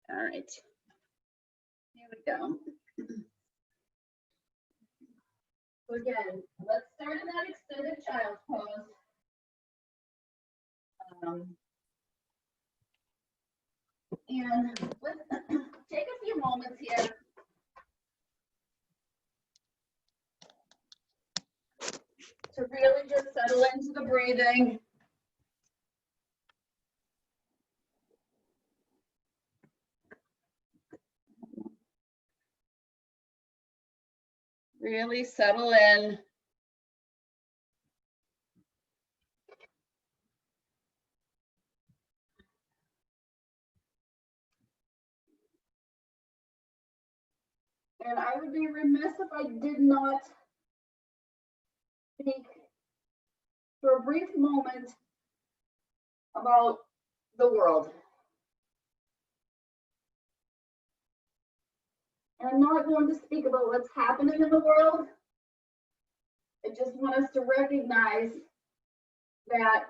All right, here we go. So again, let's start in that extended child's pose. And let's take a few moments here to really just settle into the breathing. Really settle in. And I would be remiss if I did not speak for a brief moment about the world. And I'm not going to speak about what's happening in the world. I just want us to recognize that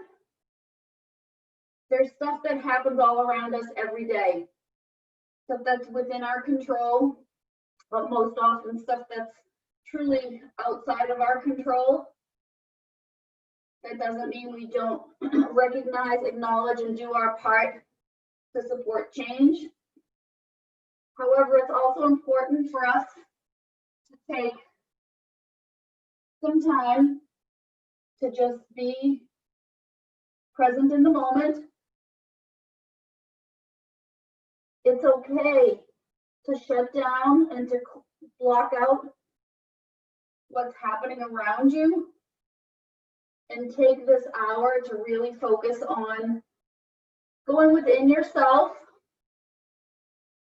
there's stuff that happens all around us every day. Stuff that's within our control, but most often stuff that's truly outside of our control. That doesn't mean we don't recognize, acknowledge, and do our part to support change. However, it's also important for us to take some time to just be present in the moment. It's okay to shut down and to block out what's happening around you and take this hour to really focus on going within yourself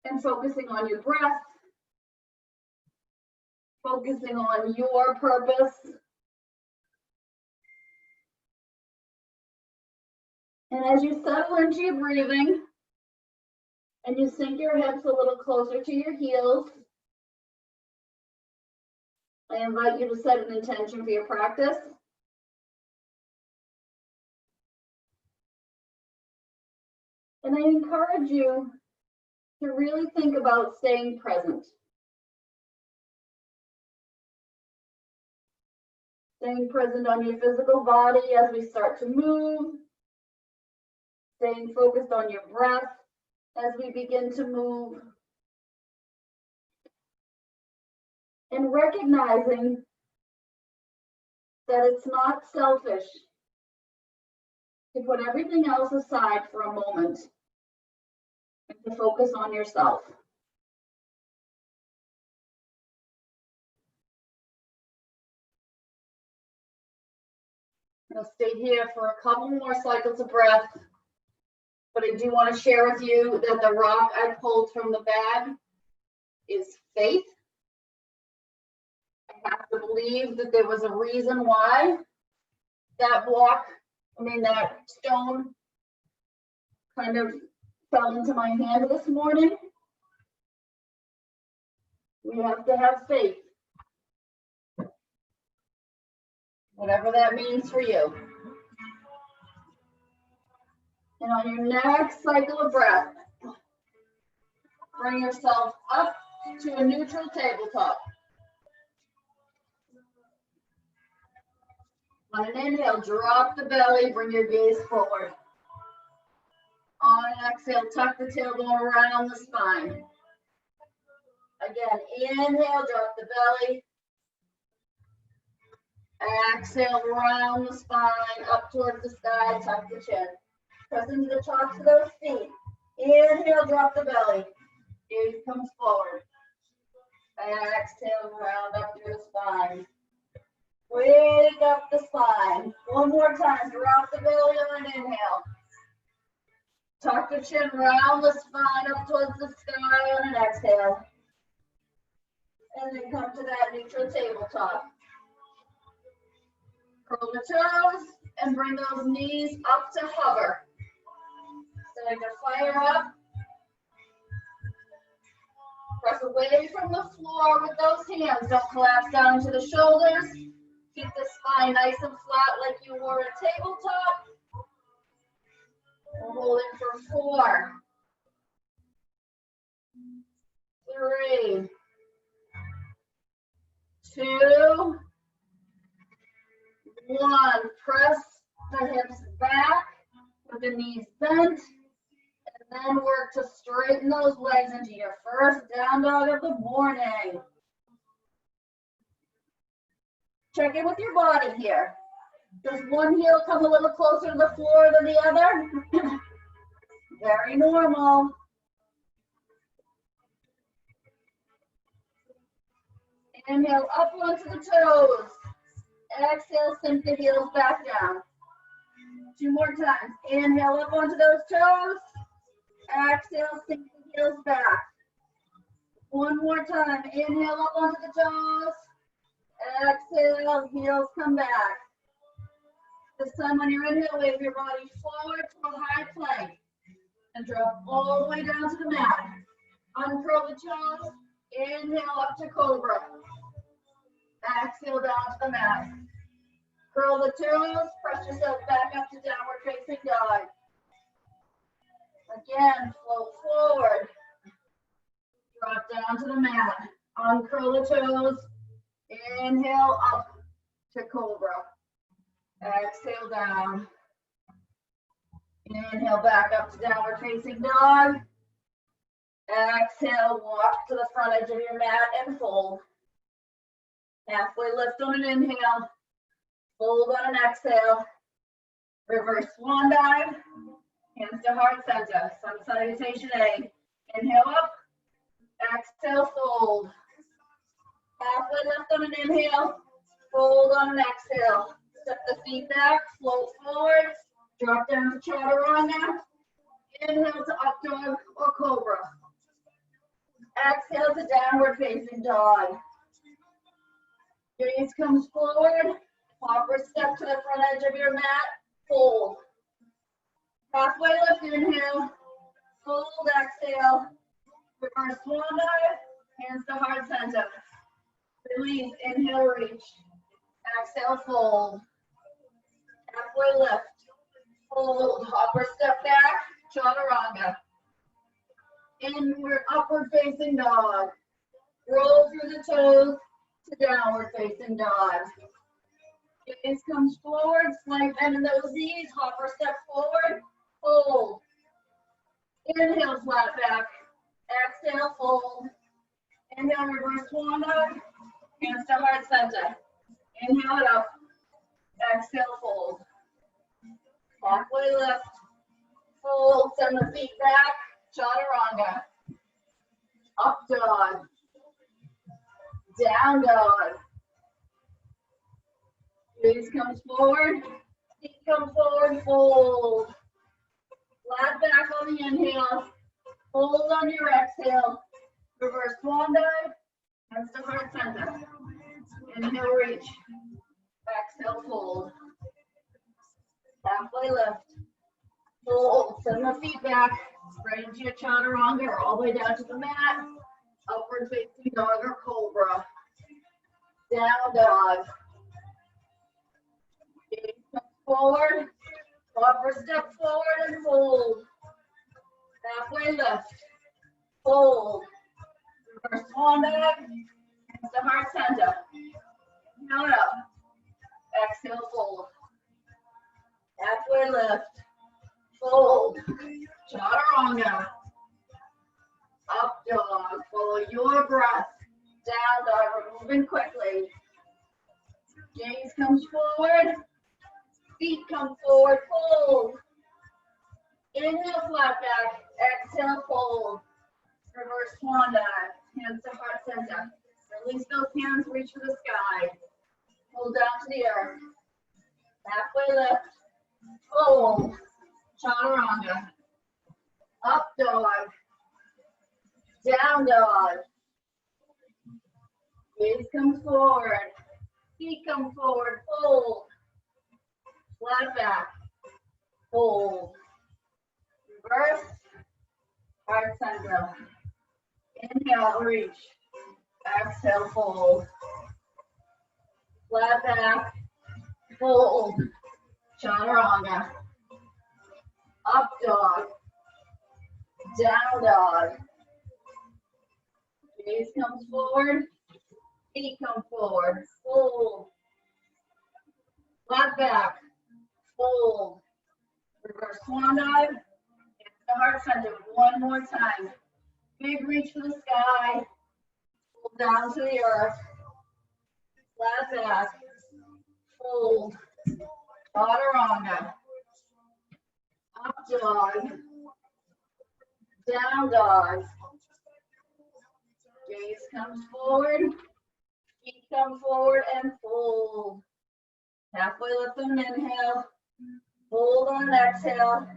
and focusing on your breath, focusing on your purpose. And as you settle into your breathing and you sink your hips a little closer to your heels, I invite you to set an intention for your practice. And I encourage you to really think about staying present. Staying present on your physical body as we start to move. Staying focused on your breath as we begin to move. And recognizing that it's not selfish to put everything else aside for a moment and to focus on yourself. I'm going to stay here for a couple more cycles of breath, but I do want to share with you that the rock I pulled from the bag is faith. I have to believe that there was a reason why that that stone kind of fell into my hand this morning. We have to have faith, whatever that means for you. And on your next cycle of breath, bring yourself up to a neutral tabletop. On an inhale, drop the belly, bring your gaze forward. On an exhale, tuck the tailbone around the spine. Again, inhale, drop the belly. Exhale, round the spine, up towards the sky, tuck the chin. Press into the tops of those feet. Inhale, drop the belly. Gaze comes forward. Exhale, round up through the spine. Wake up the spine. One more time, drop the belly on an inhale. Tuck the chin, round the spine up towards the sky on an exhale. And then come to that neutral tabletop. Curl the toes and bring those knees up to hover. Starting to fire up. Press away from the floor with those hands. Don't collapse down to the shoulders. Keep the spine nice and flat like you were a tabletop. We're holding for 4, 3, 2, 1. Press the hips back with the knees bent, and then work to straighten those legs into your first down dog of the morning. Check in with your body here. Does one heel come a little closer to the floor than the other? Very normal. Inhale up onto the toes. Exhale, sink the heels back down. 2 more times. Inhale up onto those toes. Exhale, sink the heels back. 1 more time. Inhale up onto the toes. Exhale, heels come back. This time on your inhale, wave your body forward to a high plank and drop all the way down to the mat. Uncurl the toes. Inhale up to cobra. Exhale down to the mat. Curl the toes. Press yourself back up to downward facing dog. Again, float forward. Drop down to the mat. Uncurl the toes. Inhale up to cobra. Exhale down. Inhale back up to downward facing dog. Exhale, walk to the front edge of your mat and fold. Halfway lift on an inhale. Fold on an exhale. Reverse swan dive. Hands to heart center. Sun salutation A. Inhale up. Exhale, fold. Halfway lift on an inhale. Fold on an exhale. Step the feet back. Float forward. Drop down to chaturanga. Inhale to up dog or cobra. Exhale to downward facing dog. Gaze comes forward. Upper step to the front edge of your mat. Fold. Halfway lift, inhale. Fold, exhale. Reverse swan dive. Hands to heart center. Release, inhale, reach. Exhale, fold. Halfway lift. Fold. Upper step back. Chaturanga. Inward, upward facing dog. Roll through the toes to downward facing dog. Gaze comes forward, slight bend in those knees, hopper step forward, fold. Inhale, flat back. Exhale, fold. Inhale, reverse swan dive. Hands to heart center. Inhale it up. Exhale, fold. Halfway lift. Fold, send the feet back. Chaturanga. Up dog. Down dog. Gaze comes forward. Feet come forward. Fold. Flat back on the inhale. Fold on your exhale. Reverse swan dive. Hands to heart center. Inhale, reach. Exhale, fold. Halfway lift. Fold. Send the feet back. Right into your chaturanga or all the way down to the mat. Upward facing dog or cobra. Down dog. Gaze comes forward. Upper step forward and fold. Halfway lift. Fold. Reverse swan dive. Hands to heart center. Inhale it up. Exhale, fold. Halfway lift. Fold. Chaturanga. Up dog. Follow your breath. Down dog. We're moving quickly. Gaze comes forward. Feet come forward. Fold. Inhale, flat back. Exhale, fold. Reverse swan dive. Hands to heart center. Release those hands. Reach for the sky. Hold down to the earth. Halfway lift. Fold. Chaturanga. Up dog. Down dog. Gaze comes forward. Feet come forward. Fold. Flat back. Fold. Reverse. Heart center. Inhale, reach. Exhale, fold. Flat back. Fold. Chaturanga. Up dog. Down dog. Gaze comes forward. Feet come forward. Fold. Flat back. Fold. Reverse swan dive. Into the heart center. One more time. Big reach for the sky. Fold down to the earth. Flat back. Fold. Chaturanga. Up dog. Down dog. Gaze comes forward. Feet come forward and fold. Halfway lift and inhale. Fold on an exhale.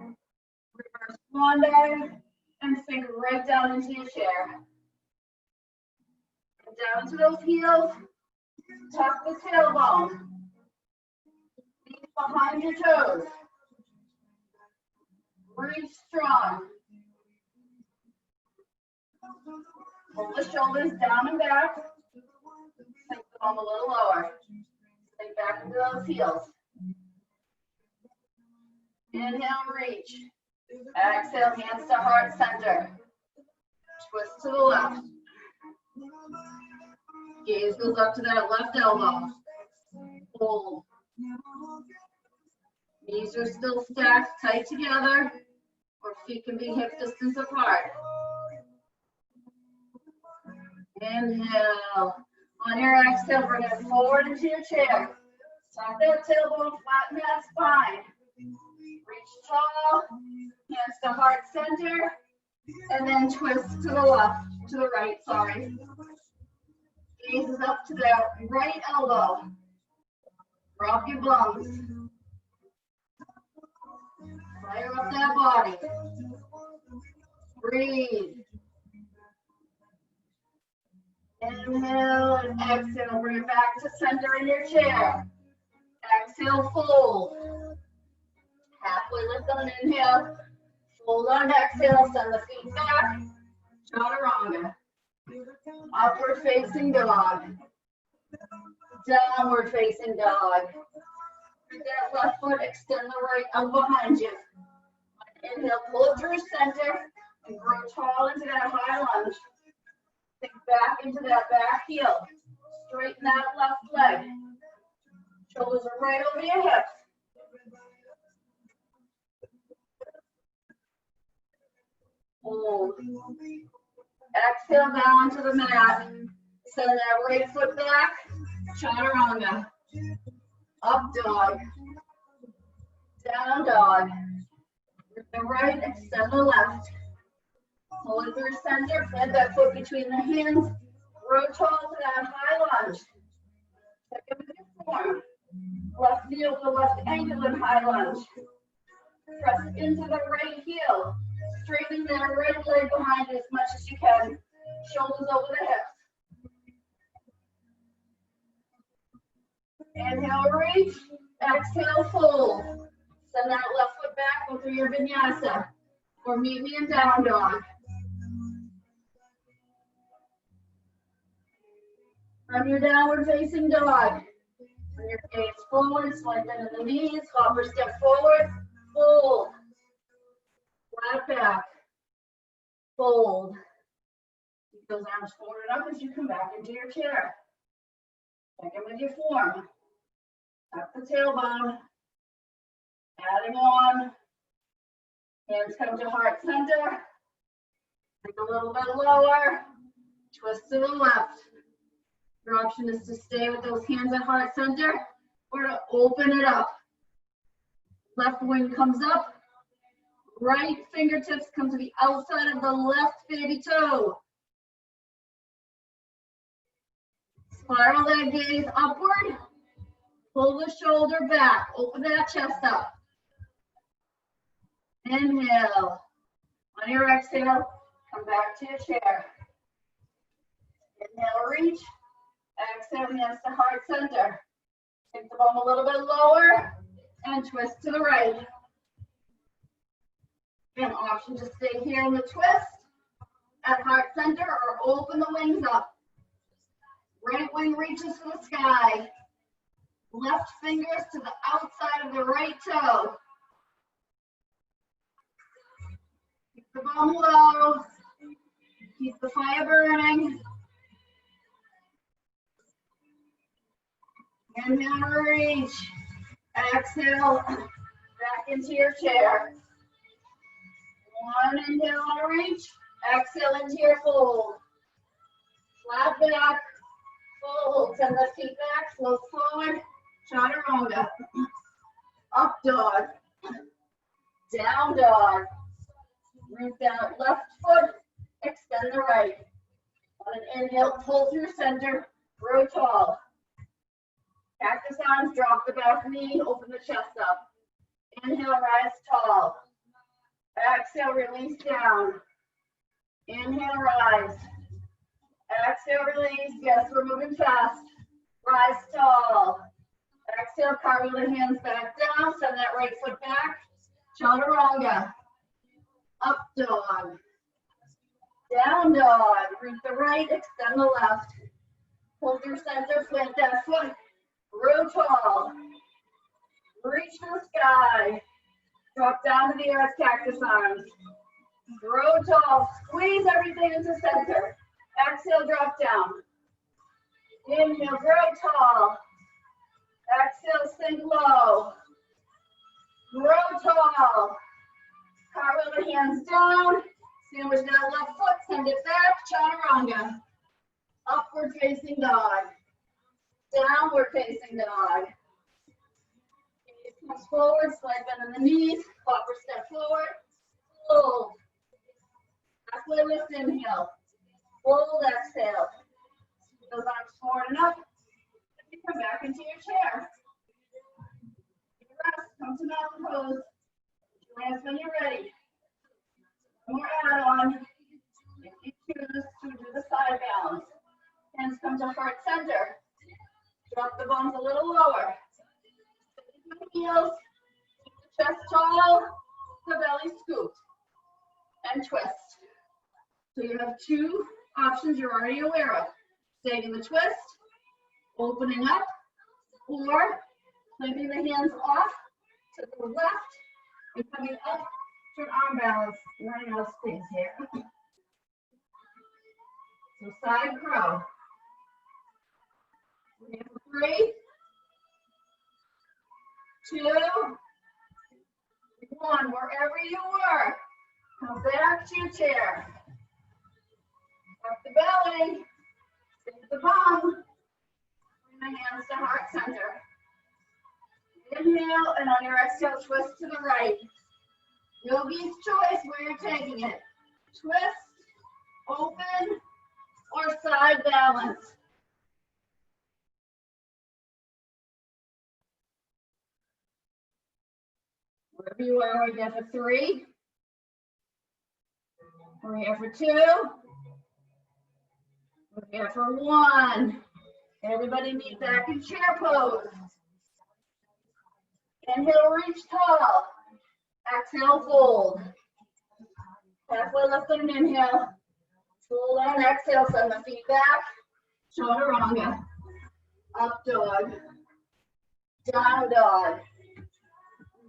Reverse swan dive and sink right down into your chair. And down to those heels. Tuck the tailbone. Feet behind your toes. Reach strong. Pull the shoulders down and back. Sink the bum a little lower. Sink back into those heels. Inhale, reach. Exhale, hands to heart center. Twist to the left. Gaze goes up to that left elbow. Hold. Knees are still stacked tight together, or feet can be hip distance apart. Inhale. On your exhale, bring it forward into your chair. Tuck that tailbone, flatten that spine. Reach tall, hands to heart center, and then twist to the left, to the right, sorry. Gaze is up to the right elbow. Drop your bums. Fire up that body. Breathe. Inhale and exhale. Bring it back to center in your chair. Exhale, fold. Halfway lift on inhale. Fold on exhale. Send the feet back. Chaturanga. Upward facing dog. Downward facing dog. With that left foot, extend the right out behind you. Inhale, pull it through center and grow tall into that high lunge. Sink back into that back heel. Straighten that left leg. Shoulders are right over your hips. Hold. Exhale down to the mat. Send that right foot back. Chaturanga. Up dog. Down dog. With the right, extend the left. Pull it through center. Plant that foot between the hands. Grow tall to that high lunge. Check in with your form. Left knee over left ankle in high lunge. Press into the right heel. Straighten that right leg behind you as much as you can. Shoulders over the hips. Inhale, reach. Exhale, fold. Send that left foot back, go through your vinyasa. Or meet me in down dog. From your downward facing dog. Bring your gaze forward, slide into the knees, hopper step forward, fold. Flat back. Fold. Keep those arms forward and up as you come back into your chair. Check in with your form. Tuck the tailbone. Adding on. Hands come to heart center. Sink a little bit lower. Twist to the left. Your option is to stay with those hands at heart center or to open it up. Left wing comes up. Right fingertips come to the outside of the left baby toe. Spiral that gaze upward. Pull the shoulder back. Open that chest up. Inhale. On your exhale, come back to your chair. Inhale, reach. Exhale, hands to heart center. Take the bum a little bit lower and twist to the right. An option to stay here in the twist at heart center or open the wings up. Right wing reaches to the sky. Left fingers to the outside of the right toe. Keep the bum low. Keep the fire burning. Inhale, reach. Exhale, back into your chair. One inhale and reach. Exhale into your fold. Flat back, fold. Send the feet back, float forward. Chaturanga. Up dog. Down dog. Root down left foot. Extend the right. On an inhale, pull through center. Grow tall. Cactus arms, drop the back knee, open the chest up. Inhale, rise tall. Exhale, release down. Inhale, rise. Exhale, release. Yes, we're moving fast. Rise tall. Exhale, carve the hands back down. Send that right foot back. Chaturanga. Up dog. Down dog. Root the right, extend the left. Pull through center, plant that foot. Grow tall. Reach to the sky. Drop down to the earth, cactus arms. Grow tall. Squeeze everything into center. Exhale, drop down. Inhale, grow tall. Exhale, sink low. Grow tall. Carve the hands down. Sandwich that left foot. Send it back. Chaturanga. Upward facing dog. Downward facing dog. Gaze comes forward, slight bend in the knees, upper step forward, fold. Halfway lift, inhale. Fold, exhale. Those arms forward and up. You come back into your chair. Rest, come to mountain pose. Hands when you're ready. One more add-on. If you choose to do the side balance. Hands come to heart center. Drop the bones a little lower. Heels, chest tall, the belly scooped, and twist. So you have two options you're already aware of. Staying in the twist, opening up, or flipping the hands off to the left and coming up to an arm balance. Running out of space here. So side crow. 3, 2, 1. Wherever you were, come back to your chair. Up the belly, sink the bum. Bring the hands to heart center. Inhale, and on your exhale, twist to the right. Yogi's choice where you're taking it. Twist, open, or side balance. Wherever you are, we're here for 3. We're here for 2. We're here for 1. Everybody meet back in chair pose. Inhale, reach tall. Exhale, fold. Halfway lift and inhale. Fold and exhale, send the feet back. Chaturanga. Up dog. Down dog.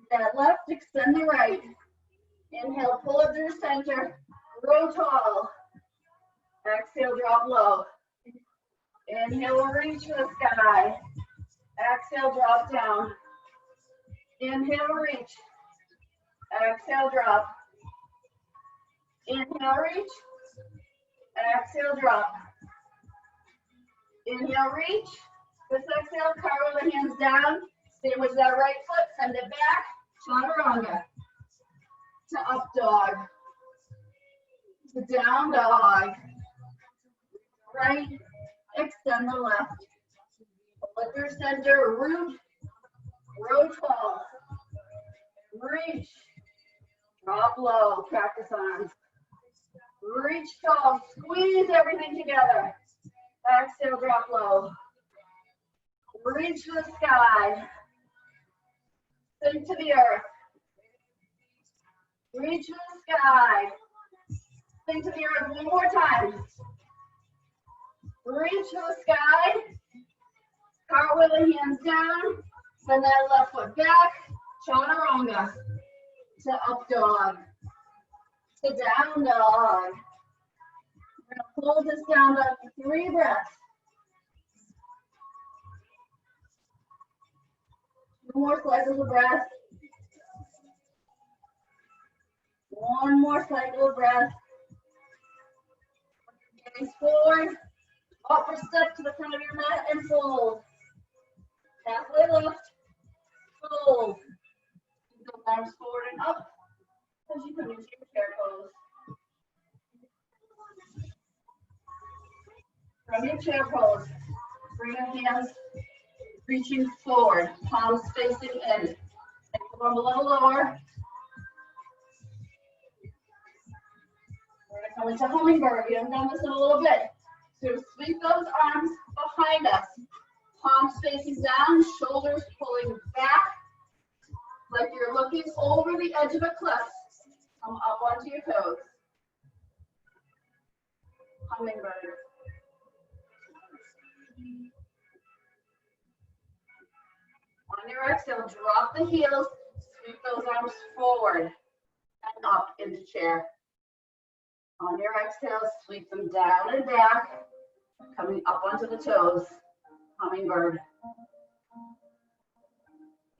That left, extend the right. Inhale, pull it through center. Grow tall. Exhale, drop low. Inhale, reach for the sky. Exhale, drop down. Inhale, reach. Exhale, drop. Inhale, reach. Exhale, drop. Inhale, reach. This exhale, carve the hands down. Sandwich that right foot, send it back. Chaturanga. To up dog. To down dog. Right. Extend the left. Pull it through center. Root. Grow tall. Reach. Drop low. Cactus arms. Reach tall. Squeeze everything together. Exhale, drop low. Reach to the sky. Sink to the earth. Reach to the sky. Sink to the earth one more time. Reach to the sky. Cartwheel the hands down. Send that left foot back. Chaturanga. To up dog. To down dog. We're going to hold this down dog for 3 breaths. more cycles of breath. One more cycle of breath. Gaze forward. Upper step to the front of your mat and fold. Halfway lift. Fold. Go arms forward and up as you come into your chair pose. From your chair pose, bring your hands reaching forward, palms facing in. Take the arm a little lower. We're going to come into hummingbird. We haven't done this in a little bit. So sweep those arms behind us. Palms facing down, shoulders pulling back, like you're looking over the edge of a cliff. Come up onto your toes. Hummingbird. On your exhale, drop the heels, sweep those arms forward and up into chair. On your exhale, sweep them down and back, coming up onto the toes. Hummingbird.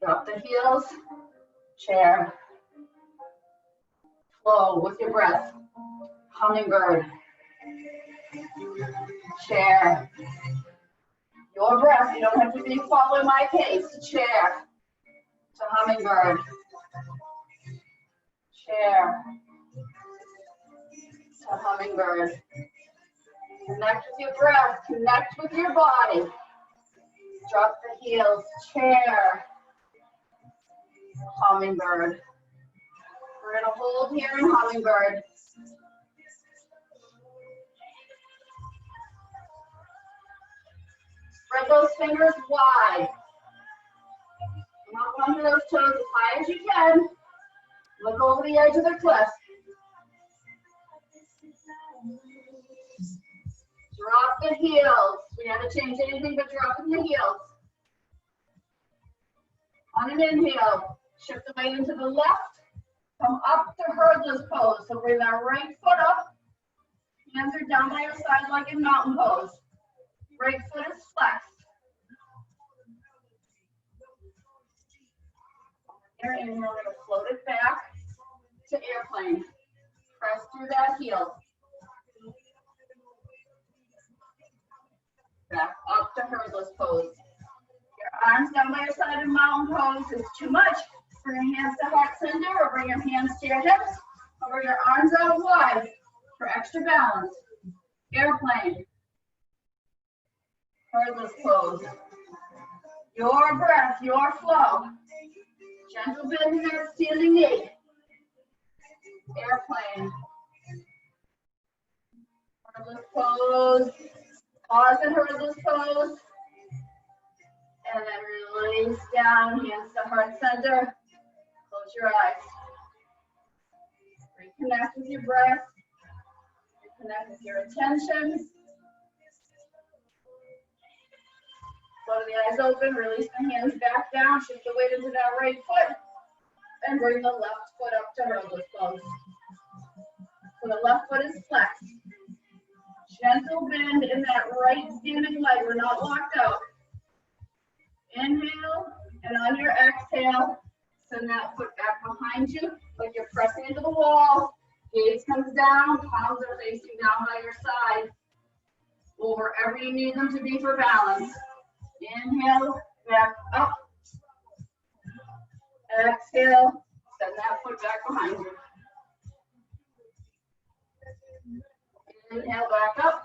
Drop the heels, chair. Flow with your breath. Hummingbird. Chair. Your breath, you don't have to be following my pace. Chair. To hummingbird. Chair. To hummingbird. Connect with your breath. Connect with your body. Drop the heels. Chair. Hummingbird. We're going to hold here in hummingbird. Spread those fingers wide. Come up onto those toes as high as you can. Look over the edge of the cliff. Drop the heels. We haven't changed anything but dropping the heels. On an inhale, shift the weight into the left. Come up to hurdless pose. So bring that right foot up. Hands are down by your side like in mountain pose. Right foot is flexed. Here, and we're going to float it back to airplane. Press through that heel. Back up to hurdless pose. Your arms down by your side in mountain pose is too much. Bring your hands to heart center or bring your hands to your hips. Or your arms out wide for extra balance. Airplane. Hurdless pose. Your breath, your flow. Gentle bend in that standing knee. Airplane. Hurdless pose. Pause in hurdless pose. And then release down, hands to heart center. Close your eyes. Reconnect with your breath. Reconnect with your attention. Float the eyes open, release the hands back down, shift the weight into that right foot, and bring the left foot up to hurdless pose. So the left foot is flexed. Gentle bend in that right standing leg, we're not locked out. Inhale, and on your exhale, send that foot back behind you, like you're pressing into the wall. Gaze comes down, palms are facing down by your side, or wherever you need them to be for balance. Inhale, back up. Exhale, send that foot back behind you. Inhale, back up.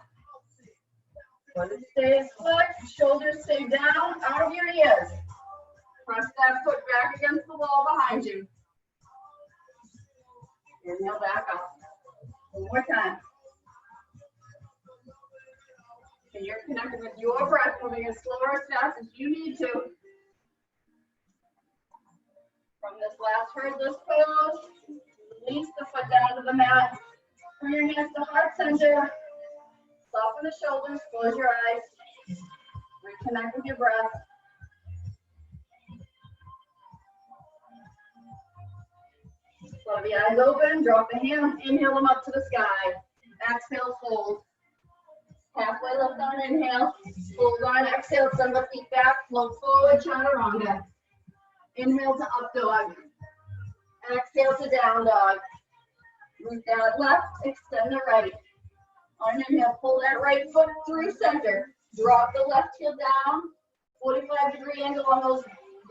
Foot stays flexed, shoulders stay down, out of your ears. Press that foot back against the wall behind you. Inhale, back up. One more time. And you're connected with your breath, moving as slow or as fast as you need to. From this last hurdless pose, release the foot down to the mat. Bring your hands to heart center. Soften the shoulders, close your eyes. Reconnect with your breath. Let the eyes open, drop the hands, inhale them up to the sky. Exhale, fold. Halfway lift on inhale, fold on exhale, send the feet back, float forward, chaturanga. Inhale to up dog. Exhale to down dog. Root that left, extend the right. On an inhale, pull that right foot through center. Drop the left heel down. 45-degree angle on those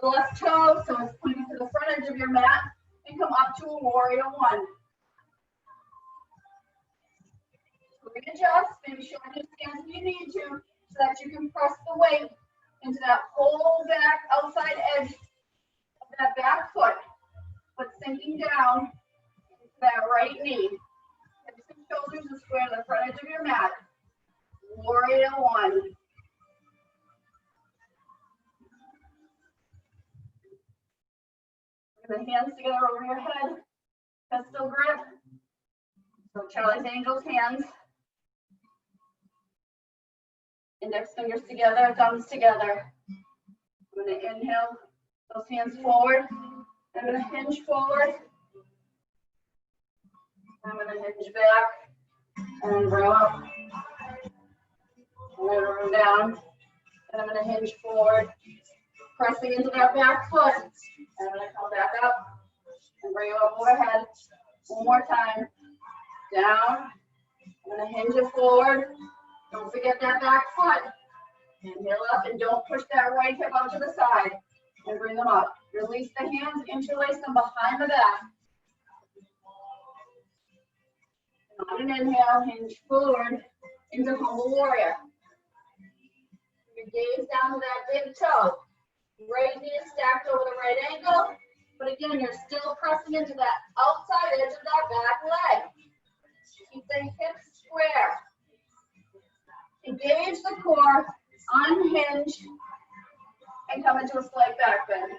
left toes, so it's pointing to the front edge of your mat. And come up to a warrior one. Readjust, maybe shorten your stance if you need to, so that you can press the weight into that whole back outside edge of that back foot, but sinking down into that right knee. Hips and shoulders are square to the front edge of your mat. Warrior one. Bring the hands together over your head. Pistol grip. So Charlie's Angels hands. Index fingers together, thumbs together. I'm going to inhale those hands forward. I'm going to hinge forward. I'm going to hinge back and bring up. I'm going to roll down. And I'm going to hinge forward, pressing into that back foot. And I'm going to come back up and bring you up overhead. One more time. Down. I'm going to hinge it forward. Don't forget that back foot. Inhale up and don't push that right hip out to the side. And bring them up. Release the hands, interlace them behind the back. And on an inhale, hinge forward into humble warrior. Your gaze down to that big toe. Right knee is stacked over the right ankle. But again, you're still pressing into that outside edge of that back leg. Keep the hips square. Engage the core, unhinge, and come into a slight back bend.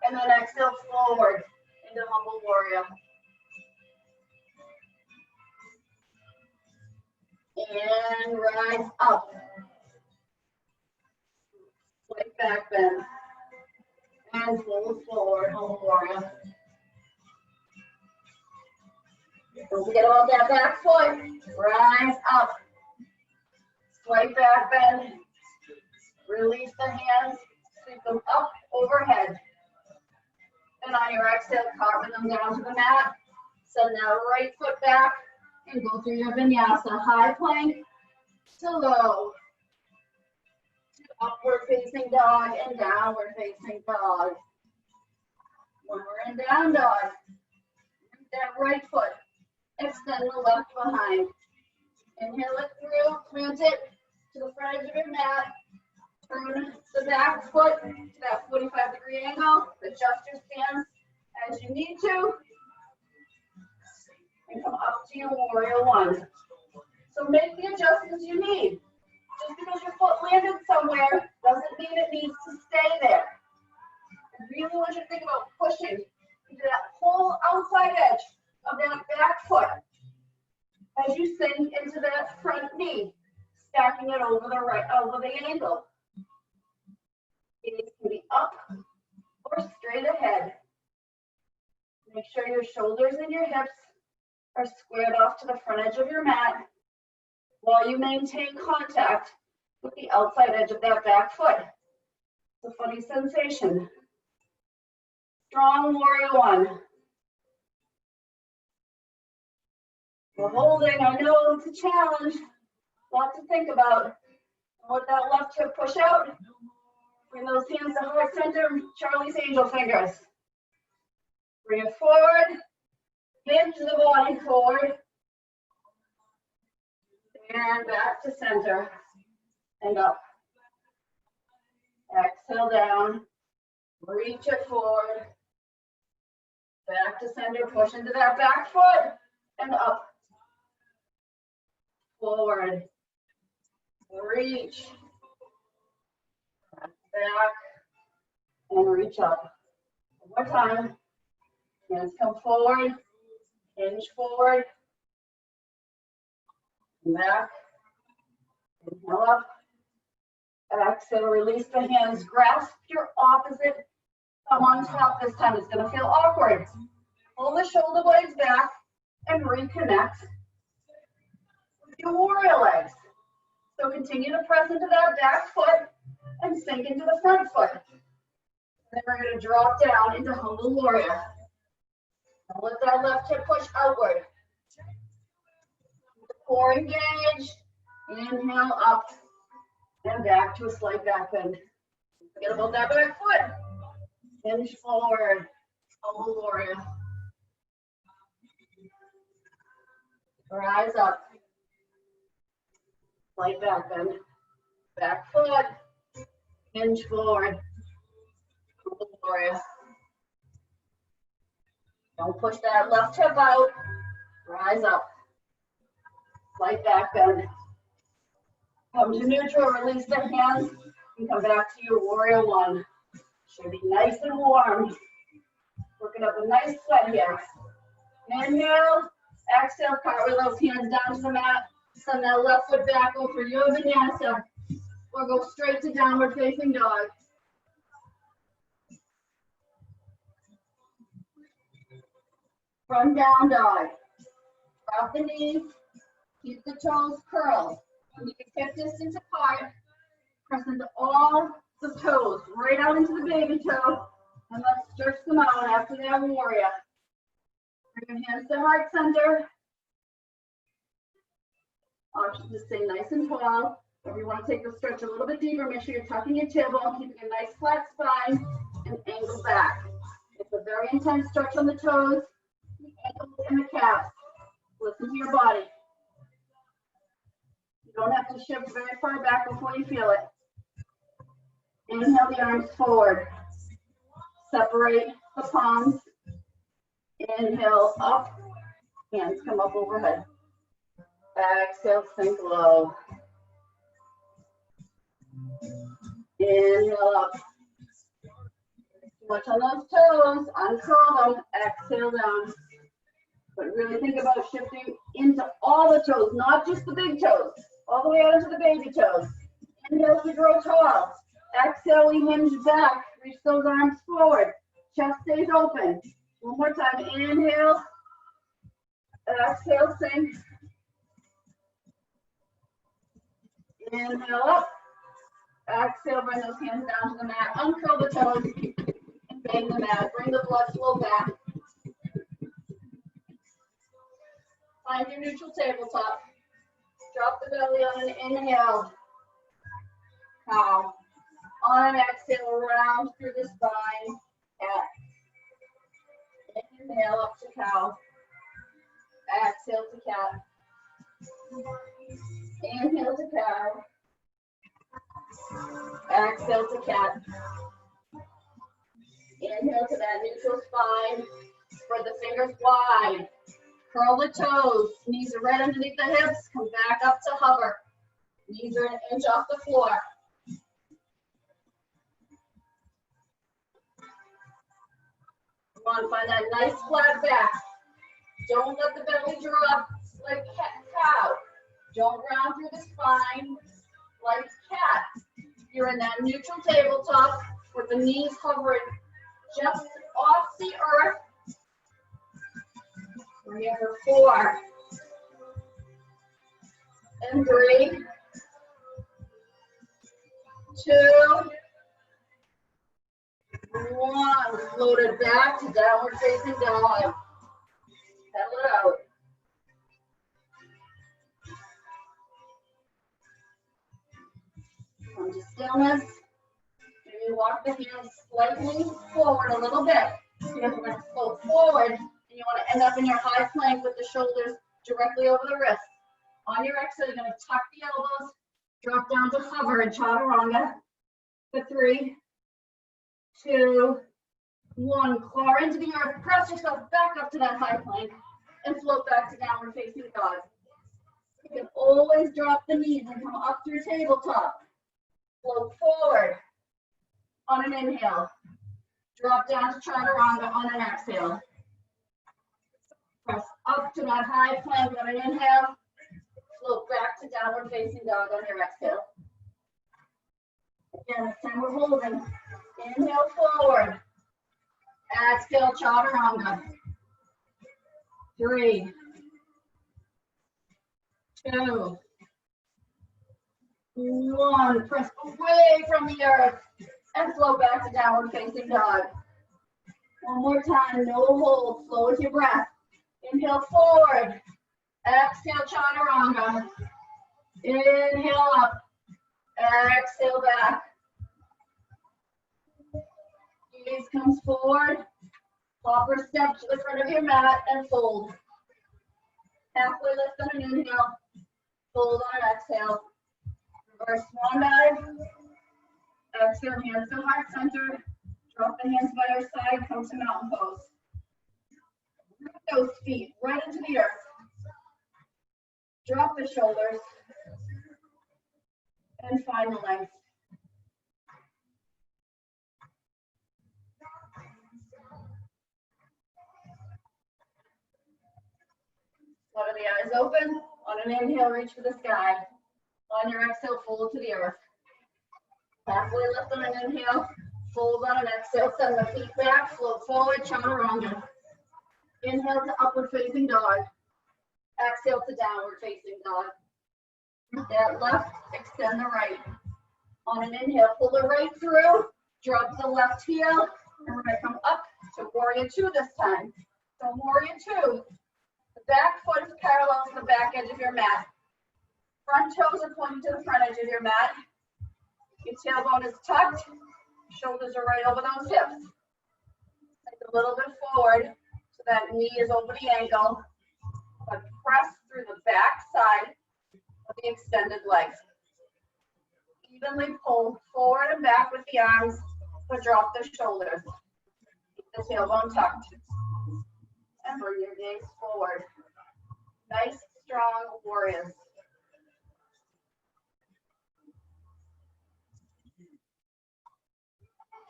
And then exhale forward into humble warrior. And rise up. Slight back bend. And fold forward, humble warrior. Don't forget about that back foot. Rise up. Slight back bend. Release the hands. Sweep them up overhead. And on your exhale, carving them down to the mat. Send that right foot back and go through your vinyasa. High plank to low. To upward facing dog and downward facing dog. When we're in down dog, root that right foot. Extend the left behind. Inhale it through, plant it to the front edge of your mat. Turn the back foot to that 45-degree angle. Adjust your stance as you need to. And come up to your warrior one. So make the adjustments you need. Just because your foot landed somewhere doesn't mean it needs to stay there. I really want you to think about pushing into that whole outside edge of that back foot as you sink into that front knee, stacking it over the ankle. It can be up or straight ahead. Make sure your shoulders and your hips are squared off to the front edge of your mat while you maintain contact with the outside edge of that back foot. It's a funny sensation. Strong warrior one. We're holding, I know it's a challenge, a lot to think about. Let that left hip push out. Bring those hands to heart center, Charlie's Angel fingers. Bring it forward, hinge the body forward, and back to center, and up. Exhale down, reach it forward, back to center, push into that back foot, and up. Forward, reach, back, and reach up. One more time. Hands come forward, hinge forward, back, inhale up. Exhale, release the hands, grasp your opposite thumb on top this time. It's going to feel awkward. Pull the shoulder blades back and reconnect with your warrior legs. So continue to press into that back foot and sink into the front foot. Then we're going to drop down into humble warrior. Now let that left hip push outward. Keep the core engaged. Inhale up and back to a slight back bend. Forget about that back foot. Hinge forward. Humble warrior. Rise up. Slight back bend. Back foot. Hinge forward. Humble warrior. Don't push that left hip out. Rise up. Slight back bend. Come to neutral, release the hands, and come back to your warrior one. Should be nice and warm. Working up a nice sweat here. Inhale, exhale, cartwheel those hands down to the mat. Send that left foot back over your vinyasa. Or go straight to downward facing dog. From down dog. Drop the knees. Keep the toes curled. You can hip distance apart. Press into all the toes, right out into the baby toe. And let's stretch them out after that warrior. Bring your hands to heart center. Option to stay nice and tall. If you want to take the stretch a little bit deeper, make sure you're tucking your tailbone, keeping a nice flat spine, and angle back. It's a very intense stretch on the toes, the ankles, and the calves. Listen to your body. You don't have to shift very far back before you feel it. Inhale the arms forward. Separate the palms. Inhale up. Hands come up overhead. Exhale, sink low. Inhale up. Too much on those toes. Uncurl them. Exhale down. But really think about shifting into all the toes, not just the big toes. All the way out into the baby toes. Inhale to grow tall. Exhale, we hinge back. Reach those arms forward. Chest stays open. One more time. Inhale. Exhale, sink. Inhale up. Exhale, bring those hands down to the mat. Uncurl the toes and bang the mat. Bring the blood flow back. Find your neutral tabletop. Drop the belly on an inhale. Cow. On an exhale, round through the spine. Cat. Inhale up to cow. Exhale to cat. Inhale to cow. Exhale to cat. Inhale to that neutral spine. Spread the fingers wide. Curl the toes. Knees are right underneath the hips. Come back up to hover. Knees are an inch off the floor. Come on, find that nice flat back. Don't let the belly drop like cow. Don't round through the spine like cat. You're in that neutral tabletop with the knees hovering just off the earth. We're here for 4 and 3, 2, 1. Float it back to downward facing dog. Pedal it out. Come to stillness. Maybe walk the hands slightly forward a little bit. You're going to float forward. And you want to end up in your high plank with the shoulders directly over the wrist. On your exhale, you're going to tuck the elbows, drop down to hover and chaturanga. For 3, 2, 1. Claw into the earth. Press yourself back up to that high plank and float back to downward facing dog. You can always drop the knees and come up through tabletop. Float forward on an inhale. Drop down to chaturanga on an exhale. Press up to that high plank on an inhale. Float back to downward facing dog on your exhale. Again, this time we're holding. Inhale forward. Exhale, chaturanga. 3, 2, 1. Press away from the earth. and flow back to downward facing dog. One more time, no hold, flow with your breath. Inhale forward, exhale chaturanga. Inhale up, exhale back. Gaze comes forward, proper step to the front of your mat and fold. Halfway lift on an inhale, fold on an exhale. Reverse swan dive. Exhale, hands to heart center. Drop the hands by your side, come to mountain pose. Root those feet right into the earth. Drop the shoulders. And find the length. Flutter the eyes open. On an inhale, reach for the sky. On your exhale, fold to the earth. Halfway lift on an inhale, fold on an exhale, send the feet back, float forward, chaturanga. Inhale to upward facing dog. Exhale to downward facing dog. That left, extend the right. On an inhale, pull the right through, drop the left heel, and we're gonna come up to warrior two this time. So warrior two, the back foot is parallel to the back edge of your mat. Front toes are pointing to the front edge of your mat. Your tailbone is tucked, shoulders are right over those hips. Take a little bit forward so that knee is over the ankle, but press through the back side of the extended legs. Evenly pull forward and back with the arms, but drop the shoulders. Keep the tailbone tucked. And bring your gaze forward. Nice, strong warriors.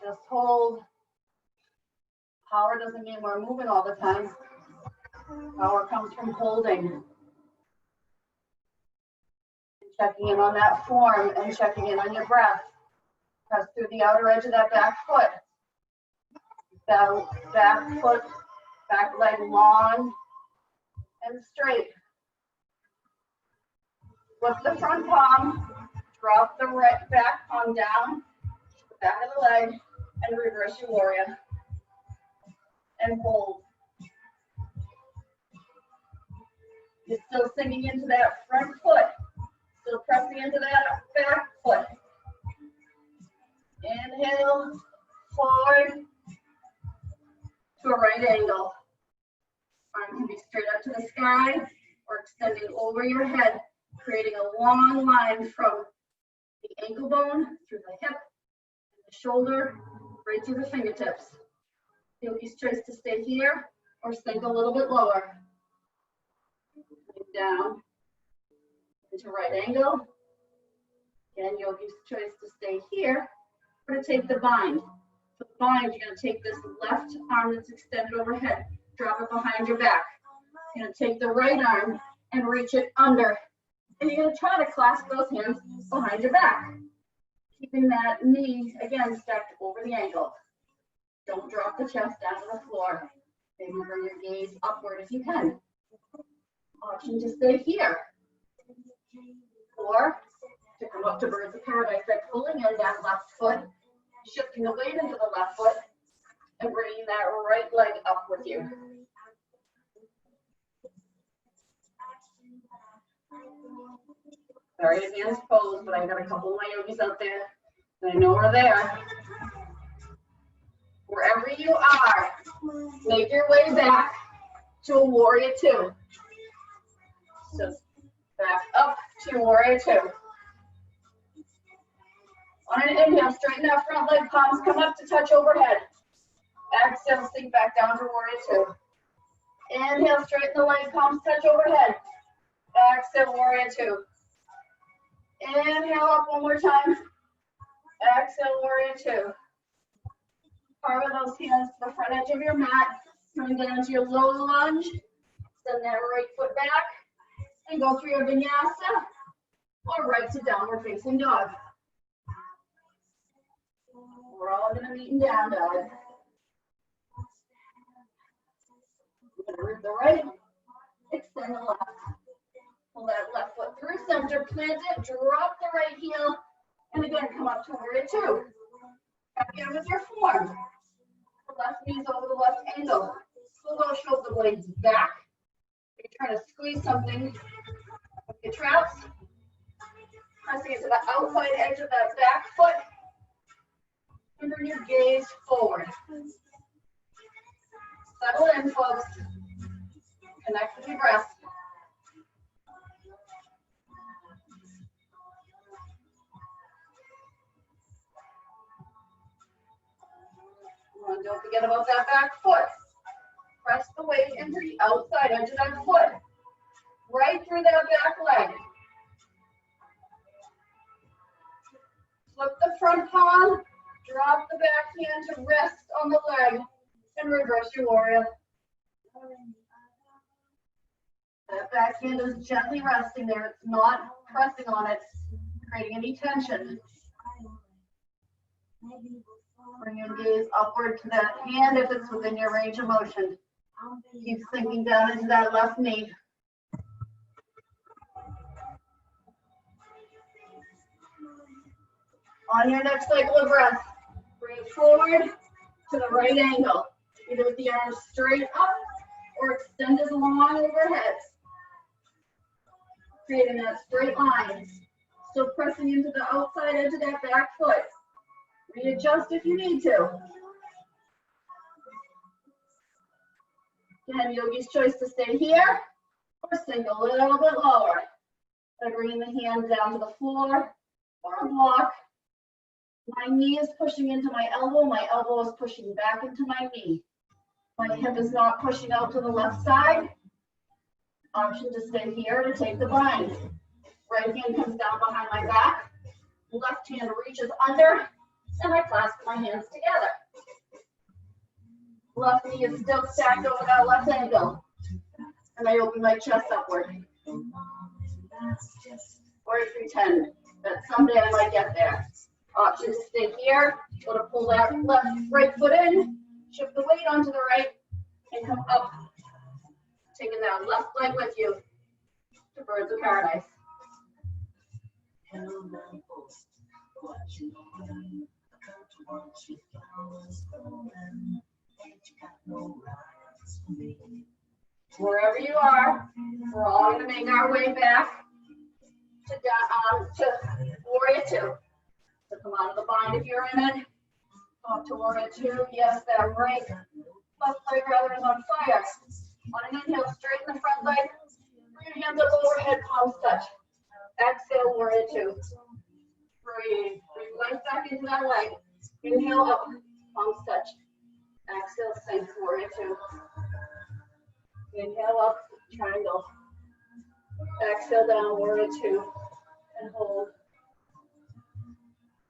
Just hold. Power doesn't mean we're moving all the time. Power comes from holding. Checking in on that form and checking in on your breath. Press through the outer edge of that back foot. Back foot, back leg long and straight. Lift the front palm, drop the right back palm down, back of the leg, and reverse your warrior. And hold. You're still sinking into that front foot, still pressing into that back foot. Inhale, forward to a right angle. Arm can be straight up to the sky or extending over your head, creating a long line from the ankle bone through the hip, the shoulder, right to the fingertips. Yogi's choice to stay here or sink a little bit lower. Down into right angle. Again, yogi's choice to stay here or to take the bind. For the bind, you're going to take this left arm that's extended overhead, drop it behind your back. You're going to take the right arm and reach it under. And you're going to try to clasp those hands behind your back. Keeping that knee, again, stacked over the ankle. Don't drop the chest down to the floor. Maybe bring your gaze upward if you can. Option to stay here. Or to come up to birds of paradise by pulling in that left foot, shifting the weight into the left foot, and bringing that right leg up with you. Very advanced pose, but I got a couple of my yogis out there that I know are there. Wherever you are, make your way back to a warrior two. So back up to warrior two. On an inhale, straighten that front leg, palms come up to touch overhead. Exhale, sink back down to warrior two. Inhale, straighten the leg, palms touch overhead. Exhale, warrior two. Inhale up one more time. Exhale, warrior two. Carve those hands to the front edge of your mat. Coming down to your low lunge. Send that right foot back. And go through your vinyasa. Or right to downward facing dog. We're all going to meet in down dog. We're going to root the right. Extend the left. Pull that left foot through center, plant it, drop the right heel, and again, come up to warrior two. Back in with your form. The left knee's over the left ankle. Elbow shows the blades back. You're trying to squeeze something with your traps. Pressing into the outside edge of that back foot. And bring your gaze forward. Settle in, folks. Connect with your breath. And don't forget about that back foot. Press the weight into the outside edge of that foot. Right through that back leg. Flip the front palm. Drop the back hand to rest on the leg. And reverse your warrior. That back hand is gently resting there. It's not pressing on it, creating any tension. Bring your gaze upward to that hand if it's within your range of motion. Keep sinking down into that left knee. On your next cycle of breath, bring it forward to the right angle, either with the arms straight up or extended long overhead. Creating that straight line. Still pressing into the outside edge of that back foot. Readjust if you need to. Again, yogi's choice to stay here or sink a little bit lower. By bringing the hand down to the floor or a block. My knee is pushing into my elbow is pushing back into my knee. My hip is not pushing out to the left side. Option to stay here to take the bind. Right hand comes down behind my back. Left hand reaches under, and I clasp my hands together. Left knee is still stacked over that left ankle. And I open my chest upward. Or if you pretend that someday I might get there. Option to stay here. Go to pull that right foot in, shift the weight onto the right, and come up. Taking that left leg with you to birds of paradise. Wherever you are, we're all going to make our way back to Warrior 2. So come out of the bind if you're in it. Up to Warrior 2. Yes, that right left leg rather is on fire. On an inhale, straighten the front leg. Bring your hands up overhead, palms touch. Exhale, Warrior 2. Breathe. Breathe life back into that leg. Inhale up, palms touch. Exhale, sink, Warrior 2. Inhale up, triangle. Exhale down, Warrior 2. And hold.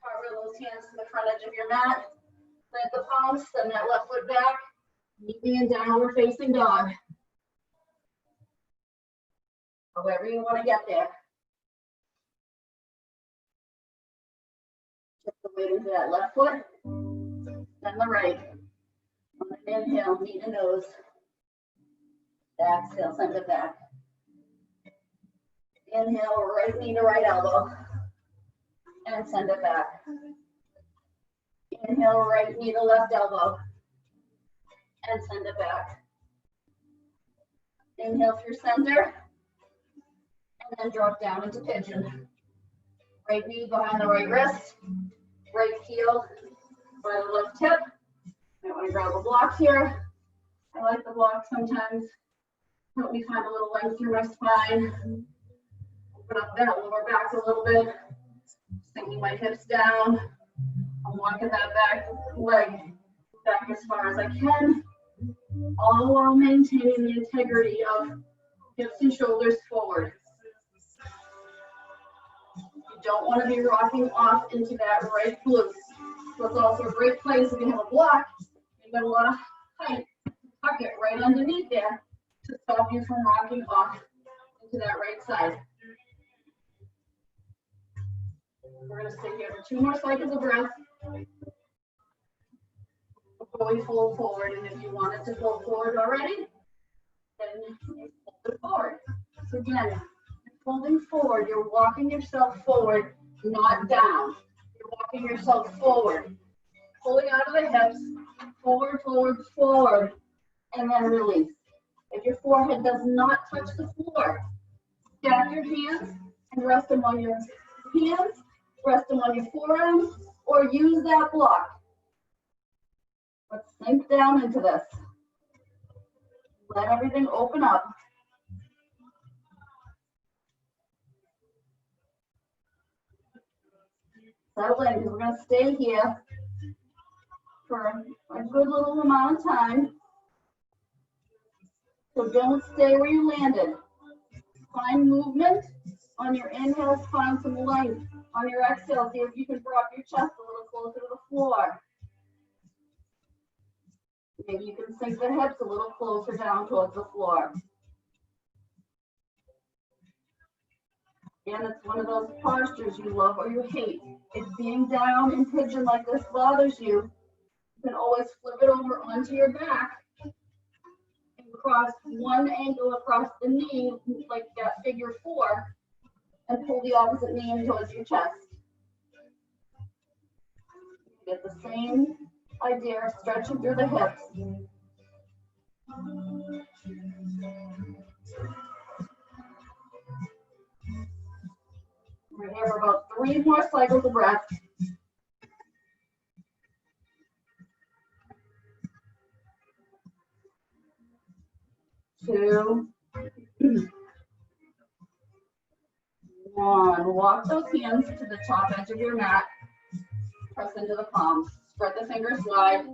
Cartwheel those hands to the front edge of your mat. Plant the palms, send that left foot back. Meet me in downward facing dog. However you want to get there. Shift the weight into that left foot, then the right. On an inhale, knee to nose. Exhale, send it back. Inhale, right knee to right elbow. And send it back. Inhale, right knee to left elbow. And send it back. Inhale through center. And then drop down into pigeon. Right knee behind the right wrist. Right heel by the left hip. I want to grab a block here. I like the block sometimes. Help me find a little length through my spine. Open up that lower back a little bit. Sinking my hips down. I'm walking that back leg back as far as I can. All while maintaining the integrity of hips and shoulders forward. You don't want to be rocking off into that right glute. So it's also a great place if you have a block. You've got a lot of height. Tuck it right underneath there to stop you from rocking off into that right side. We're going to stay here for 2 more cycles of breath before we fold forward. And if you wanted to fold forward already, then fold it forward. So again, you're folding forward. You're walking yourself forward, not down. You're walking yourself forward. pulling out of the hips, forward, forward, forward, and then release. If your forehead does not touch the floor, stack your hands and rest them on your hands, rest them on your forearms, or use that block. Let's sink down into this. Let everything open up. Settle in, because we're going to stay here for a good little amount of time. So don't stay where you landed. Find movement. On your inhales, find some length. On your exhale, see if you can drop your chest a little closer to the floor. Maybe you can sink the hips a little closer down towards the floor. And it's one of those postures you love or you hate. If being down in pigeon like this bothers you, you can always flip it over onto your back and cross one ankle across the knee, like that figure 4, and pull the opposite knee in towards your chest. You get the same idea of stretching through the hips. We're here for about 3 more cycles of breath. 2, 1. Walk those hands to the top edge of your mat. Press into the palms. Spread the fingers wide.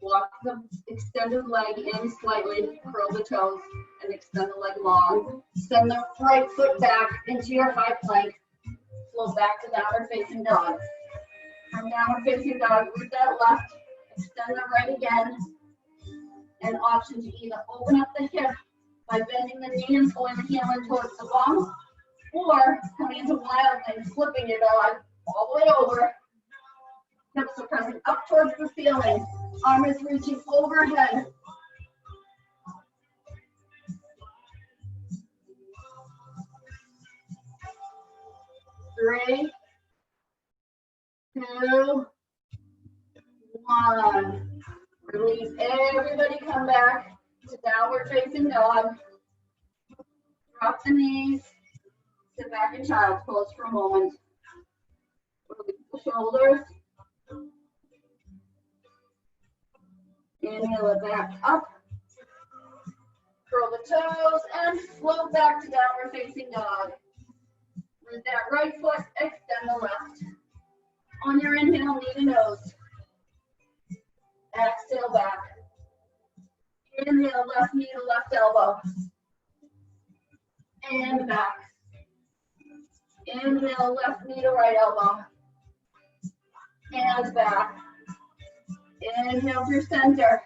Walk the extended leg in slightly. Curl the toes and extend the leg long. Send the right foot back into your high plank. Flow back to downward facing dog. From downward facing dog, root that left. Extend the right again. An option to either open up the hip by bending the knee and pulling the heel in towards the bum, or coming into wild and flipping your dog all the way over. Hips are pressing up towards the ceiling. Arm is reaching overhead. Three, 2, 1. Release. Everybody come back to downward facing dog. Drop the knees. Sit back in child's pose for a moment. Release the shoulders. Inhale it back up. Curl the toes and float back to downward facing dog. Root that right foot, extend the left. On your inhale, knee to nose. Exhale back. Inhale, left knee to left elbow. And back. Inhale, left knee to right elbow. And back. Inhale through center.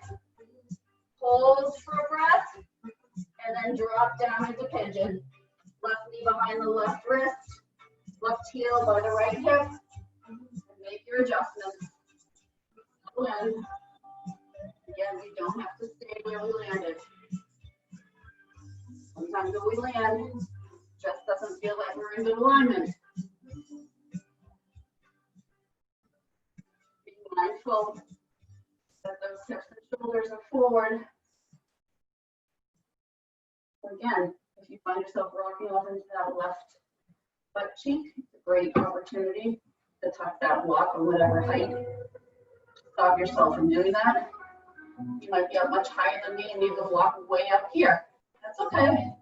Hold for a breath. And then drop down into pigeon. Left knee behind the left wrist. Left heel by the right hip. And make your adjustments. Again, we don't have to stay where we landed. Sometimes when we land, just doesn't feel like we're in good alignment. Be mindful that those hips and shoulders are forward. So again, if you find yourself rocking off into that left butt cheek, it's a great opportunity to tuck that block on whatever height. Stop yourself from doing that. You might be up much higher than me and need to walk way up here. That's okay.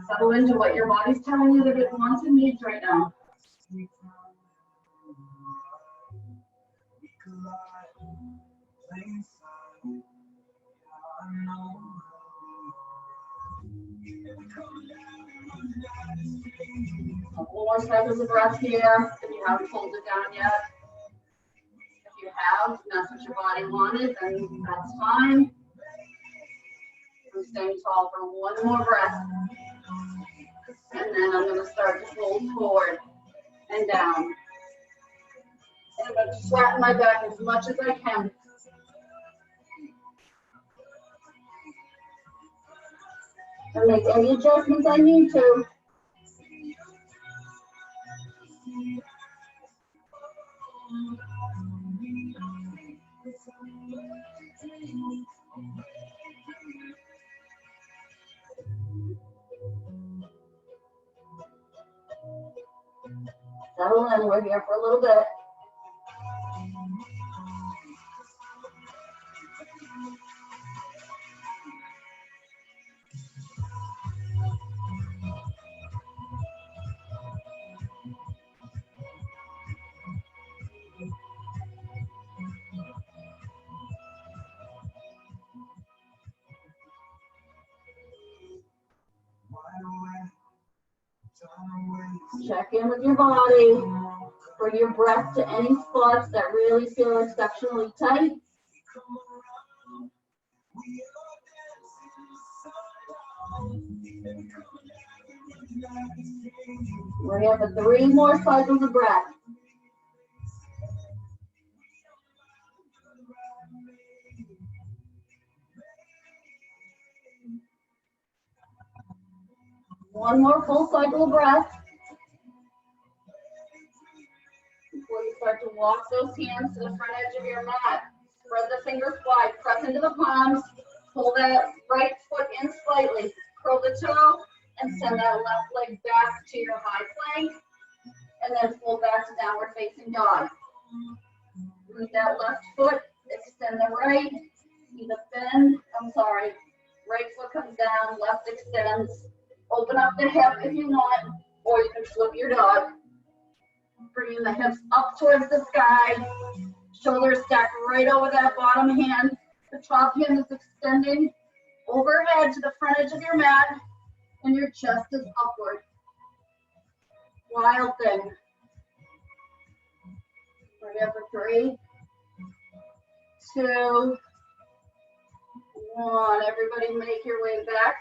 Settle into what your body's telling you that it wants and needs right now. A couple more cycles of breath here if you haven't pulled it down yet. If you have, and that's what your body wanted, then that's fine. I'm staying tall for one more breath. And then I'm going to start to fold forward and down. And I'm going to flatten my back as much as I can. And make any adjustments I need to. Settle in, we're here for a little bit. Check in with your body. Bring your breath to any spots that really feel exceptionally tight. We're here for 3 more cycles of breath. One more full cycle of breath. Before you start to walk those hands to the front edge of your mat, spread the fingers wide, press into the palms, pull that right foot in slightly, curl the toe, and send that left leg back to your high plank, and then fold back to downward facing dog. Root that left foot, extend the right, see the bend, right foot comes down, left extends, open up the hip if you want, or you can flip your dog. Bringing the hips up towards the sky, shoulders stacked right over that bottom hand. The top hand is extending overhead to the front edge of your mat, and your chest is upward. Wild thing. We're here for 3, 2, 1. Everybody make your way back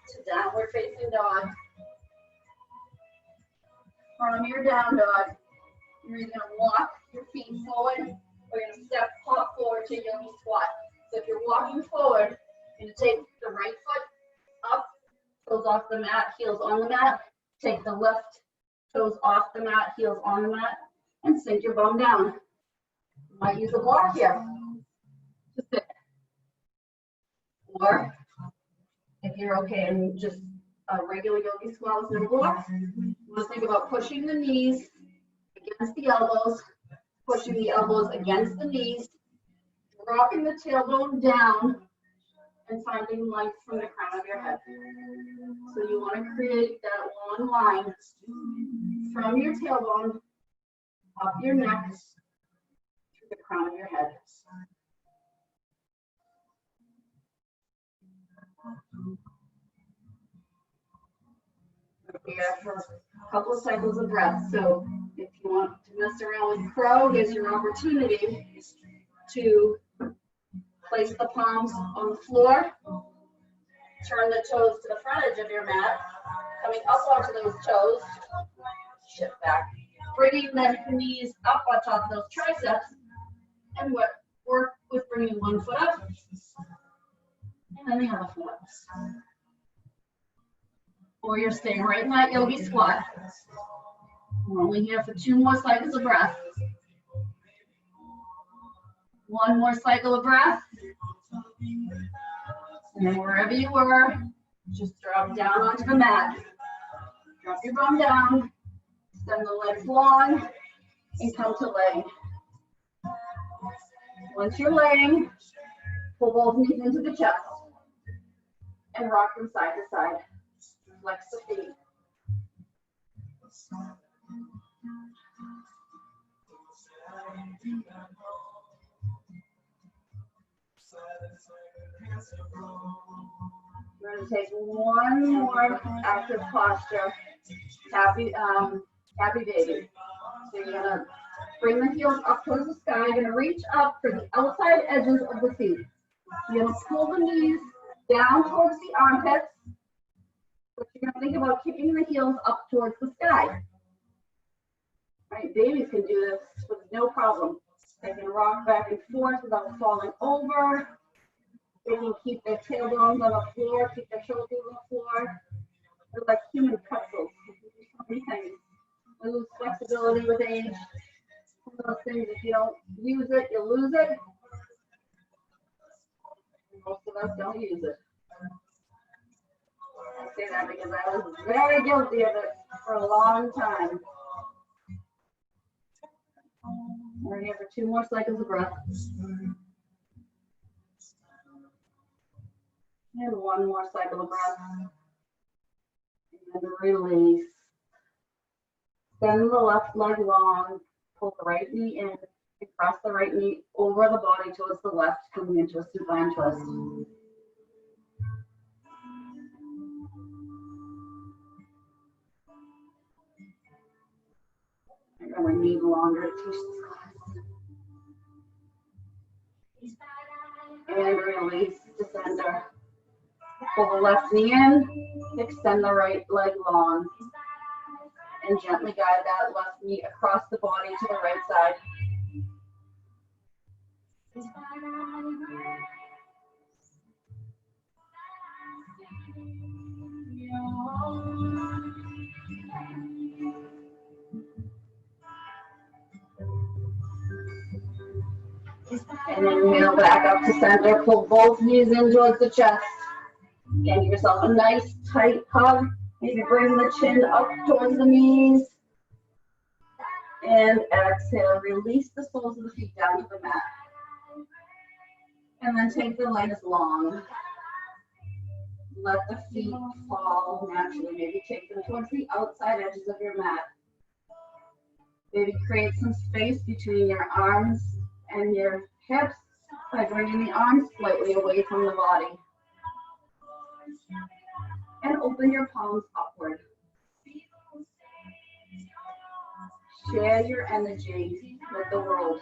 to downward facing dog. From your down dog, you're either going to walk your feet forward or you're going to step forward to yogi squat. So if you're walking forward, you're going to take the right foot up, toes off the mat, heels on the mat. Take the left toes off the mat, heels on the mat, and sink your bum down. You might use a block here to sit. Or if you're okay and just a regular yogi squat with no block, you want to think about pushing the knees against the elbows, pushing the elbows against the knees, dropping the tailbone down, and finding length from the crown of your head. So you want to create that long line from your tailbone, up your neck, to the crown of your head. We're here for a couple of cycles of breath. So if you want to mess around with crow, here's your opportunity to place the palms on the floor, turn the toes to the front edge of your mat, coming up onto those toes, shift back, bringing the knees up on top of those triceps, and work with bringing one foot up, and then the other foot up. Or you're staying right in that yogi squat. We're only here for 2 more cycles of breath. 1 more cycle of breath. And then wherever you were, just drop down onto the mat. Drop your bum down, extend the legs long, and come to laying. Once you're laying, pull both knees into the chest and rock them side to side. Flex the feet. We're going to take 1 more active posture, happy baby. So you're going to bring the heels up towards the sky. You're going to reach up for the outside edges of the feet. You're going to pull the knees down towards the armpits. But you're going to think about kicking the heels up towards the sky. Right, babies can do this with no problem. They can rock back and forth without falling over. They can keep their tailbones on the floor, keep their shoulders on the floor. They're like human pretzels. So many things. We lose flexibility with age. One of those things, if you don't use it, you lose it. of us don't use it. I say that because I was very guilty of it for a long time. We're here for 2 more cycles of breath. And 1 more cycle of breath. And release. Bend the left leg long. Pull the right knee in. And cross the right knee over the body towards the left, coming into a supine twist. I'm going to need longer to teach this class. And release to center. Pull the left knee in, extend the right leg long, and gently guide that left knee across the body to the right side. And then kneel back up to center, pull both knees in towards the chest. Give yourself a nice tight hug. Maybe bring the chin up towards the knees. And exhale, release the soles of the feet down to the mat. And then take the legs long. Let the feet fall naturally. Maybe take them towards the outside edges of your mat. Maybe create some space between your arms and your hips by bringing the arms slightly away from the body. And open your palms upward. Share your energy with the world.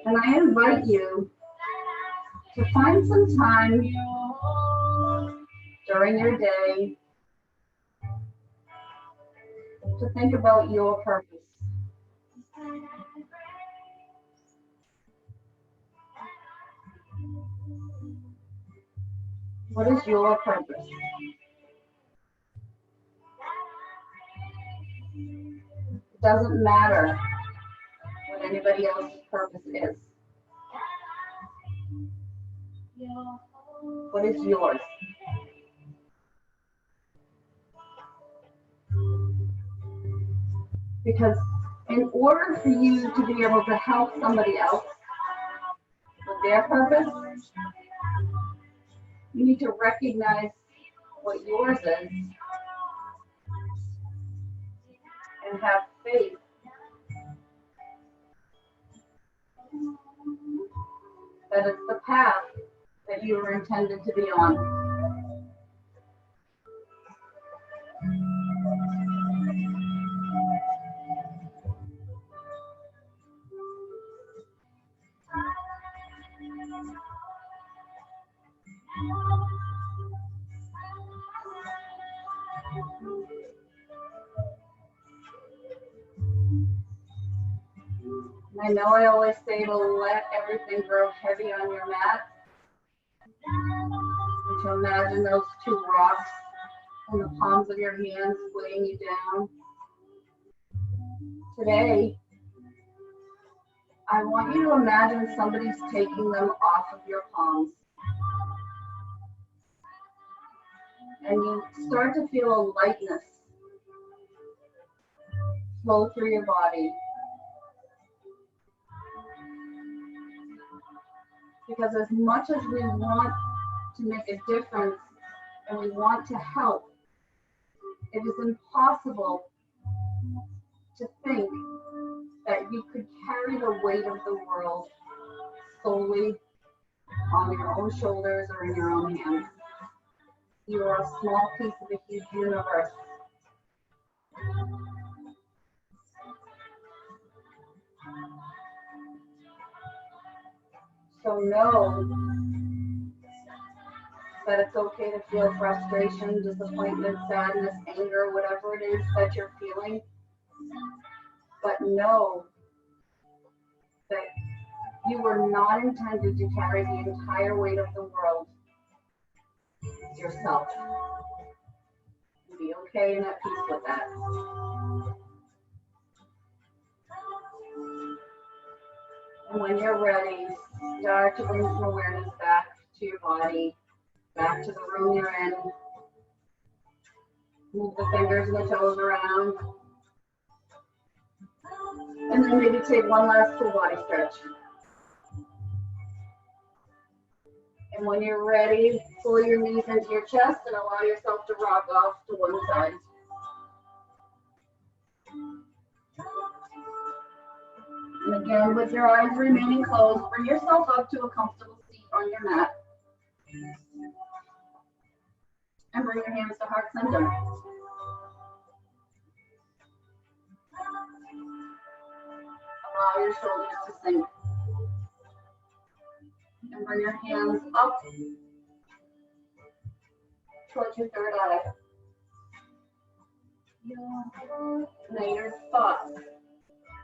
And I invite you to find some time during your day to think about your purpose. What is your purpose? It doesn't matter what anybody else's purpose is. What is yours? Because in order for you to be able to help somebody else with their purpose, you need to recognize what yours is and have faith that it's the path that you were intended to be on. I know I always say to let everything grow heavy on your mat. And to imagine those 2 rocks in the palms of your hands weighing you down. Today, I want you to imagine somebody's taking them off of your palms. And you start to feel a lightness flow through your body. Because as much as we want to make a difference and we want to help, it is impossible to think that you could carry the weight of the world solely on your own shoulders or in your own hands. You are a small piece of a huge universe. So know that it's okay to feel frustration, disappointment, sadness, anger, whatever it is that you're feeling. But know that You were not intended to carry the entire weight of the world yourself. Be okay and at peace with that. And when you're ready, start to bring some awareness back to your body, back to the room you're in. Move the fingers and the toes around. And then maybe take one last full body stretch. And when you're ready, pull your knees into your chest and allow yourself to rock off to one side. And again, with your eyes remaining closed, bring yourself up to a comfortable seat on your mat. And bring your hands to heart center. Allow your shoulders to sink. And bring your hands up towards your third eye. May your thoughts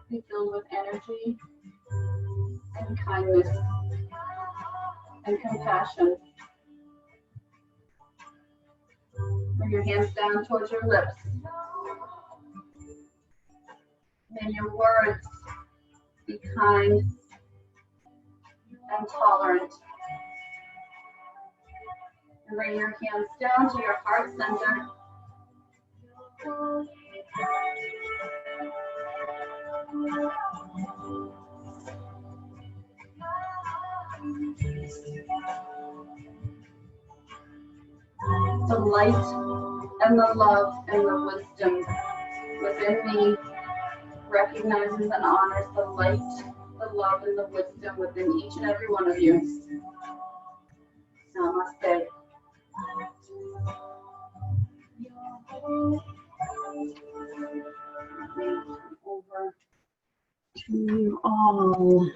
be filled with energy and kindness and compassion. Bring your hands down towards your lips. May your words be kind and tolerant. And bring your hands down to your heart center. The light and the love and the wisdom within me recognizes and honors the light, the love, and the wisdom within each and every one of you. Namaste. Over to you all.